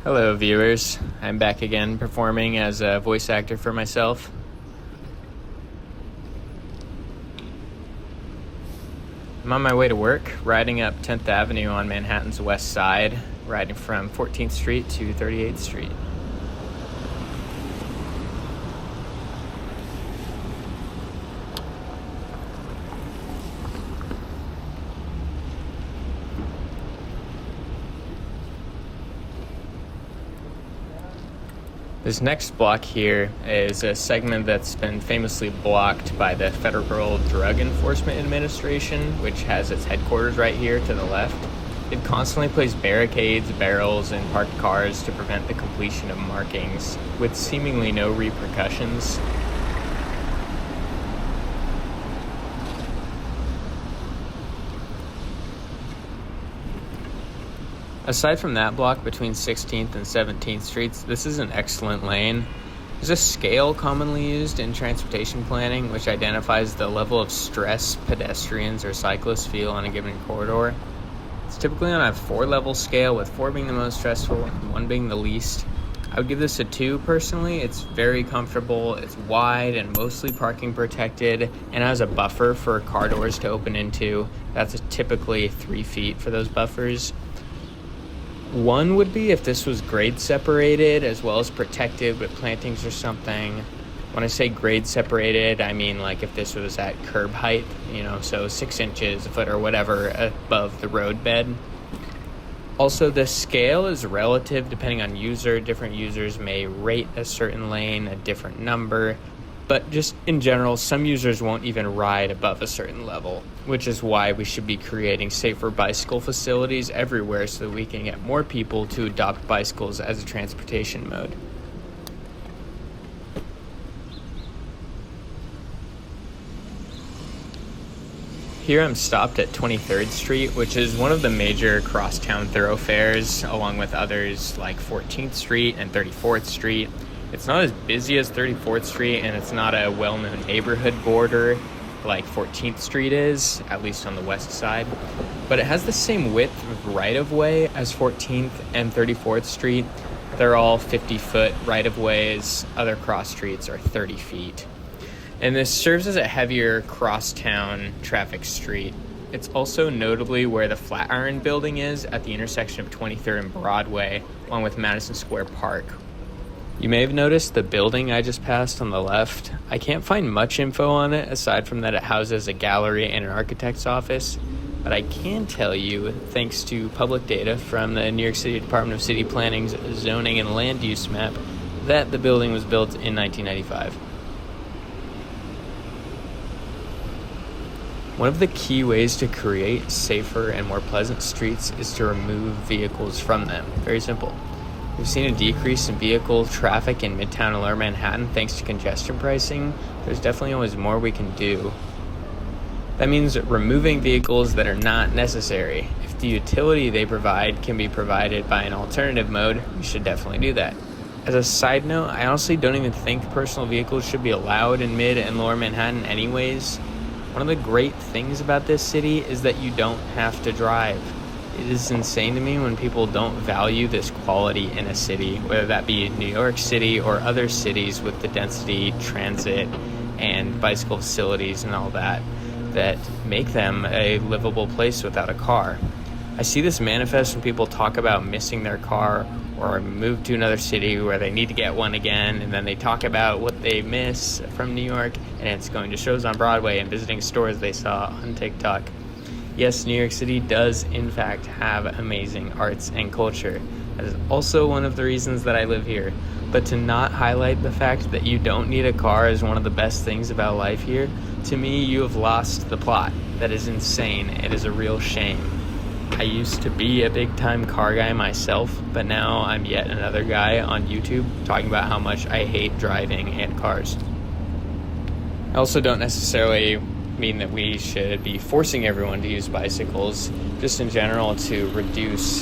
Hello viewers, I'm back again performing as a voice actor for myself. I'm on my way to work, riding up 10th Avenue on Manhattan's west side, riding from 14th Street to 38th Street. This next block here is a segment that's been famously blocked by the Federal Drug Enforcement Administration, which has its headquarters right here to the left. It constantly places barricades, barrels, and parked cars to prevent the completion of markings, with seemingly no repercussions. Aside from that block between 16th and 17th Streets, this is an excellent lane. There's a scale commonly used in transportation planning which identifies the level of stress pedestrians or cyclists feel on a given corridor. It's typically on a 4-level scale, with 4 being the most stressful and 1 being the least. I would give this a 2 personally. It's very comfortable, it's wide and mostly parking protected, and has a buffer for car doors to open into. That's typically 3 feet for those buffers. 1 would be if this was grade separated as well as protected with plantings or something. When I say grade separated, I mean like if this was at curb height, so 6 inches, a foot or whatever above the road bed. Also, the scale is relative depending on user. Different users may rate a certain lane a different number, but just in general, some users won't even ride above a certain level, which is why we should be creating safer bicycle facilities everywhere so that we can get more people to adopt bicycles as a transportation mode. Here I'm stopped at 23rd Street, which is one of the major crosstown thoroughfares, along with others like 14th Street and 34th Street. It's not as busy as 34th Street, and it's not a well-known neighborhood border like 14th Street is, at least on the west side. But it has the same width of right-of-way as 14th and 34th Street. They're all 50-foot right-of-ways. Other cross streets are 30 feet. And this serves as a heavier crosstown traffic street. It's also notably where the Flatiron Building is at the intersection of 23rd and Broadway, along with Madison Square Park. You may have noticed the building I just passed on the left. I can't find much info on it aside from that it houses a gallery and an architect's office, but I can tell you, thanks to public data from the New York City Department of City Planning's zoning and land use map, that the building was built in 1995. One of the key ways to create safer and more pleasant streets is to remove vehicles from them. Very simple. We've seen a decrease in vehicle traffic in Midtown and Lower Manhattan thanks to congestion pricing. There's definitely always more we can do. That means removing vehicles that are not necessary. If the utility they provide can be provided by an alternative mode, we should definitely do that. As a side note, I honestly don't even think personal vehicles should be allowed in Mid and Lower Manhattan anyways. One of the great things about this city is that you don't have to drive. It is insane to me when people don't value this quality in a city, whether that be New York City or other cities with the density, transit, and bicycle facilities and all that make them a livable place without a car. I see this manifest when people talk about missing their car or move to another city where they need to get one again, and then they talk about what they miss from New York, and it's going to shows on Broadway and visiting stores they saw on TikTok. Yes, New York City does, in fact, have amazing arts and culture. That is also one of the reasons that I live here. But to not highlight the fact that you don't need a car is one of the best things about life here, to me, you have lost the plot. That is insane. It is a real shame. I used to be a big-time car guy myself, but now I'm yet another guy on YouTube talking about how much I hate driving and cars. I also don't necessarily mean that we should be forcing everyone to use bicycles. Just in general, to reduce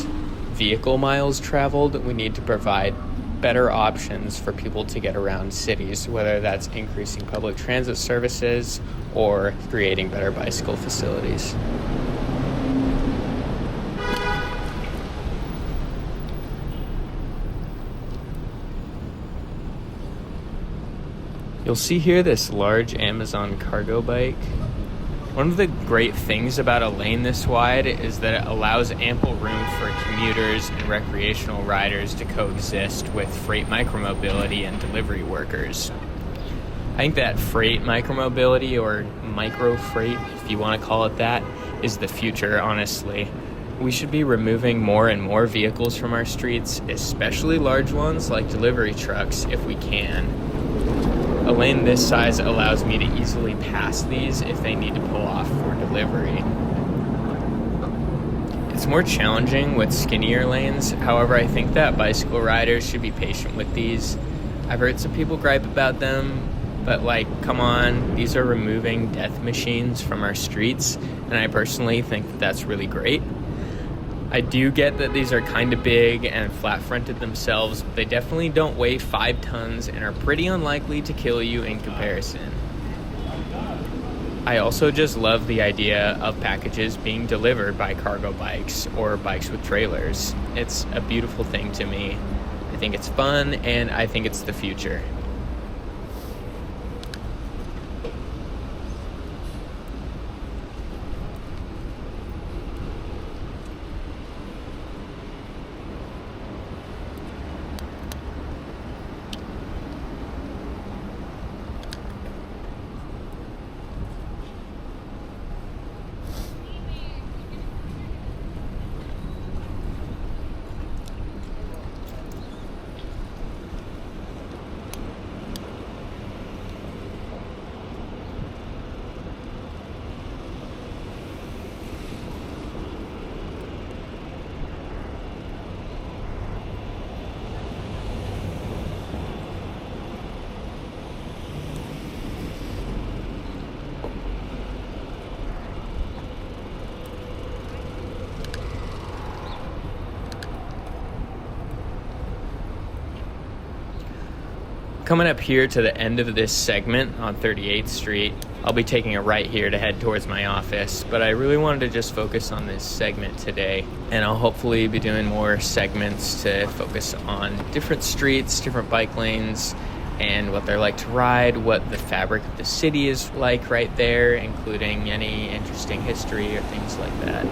vehicle miles traveled, we need to provide better options for people to get around cities, whether that's increasing public transit services or creating better bicycle facilities. You'll see here this large Amazon cargo bike. One of the great things about a lane this wide is that it allows ample room for commuters and recreational riders to coexist with freight micromobility and delivery workers. I think that freight micromobility, or microfreight, if you want to call it that, is the future, honestly. We should be removing more and more vehicles from our streets, especially large ones like delivery trucks, if we can. A lane this size allows me to easily pass these if they need to pull off for delivery. It's more challenging with skinnier lanes, however, I think that bicycle riders should be patient with these. I've heard some people gripe about them, but come on, these are removing death machines from our streets, and I personally think that that's really great. I do get that these are kind of big and flat-fronted themselves, but they definitely don't weigh 5 tons and are pretty unlikely to kill you in comparison. I also just love the idea of packages being delivered by cargo bikes or bikes with trailers. It's a beautiful thing to me. I think it's fun, and I think it's the future. Coming up here to the end of this segment on 38th Street, I'll be taking a right here to head towards my office, but I really wanted to just focus on this segment today, and I'll hopefully be doing more segments to focus on different streets, different bike lanes, and what they're like to ride, what the fabric of the city is like right there, including any interesting history or things like that.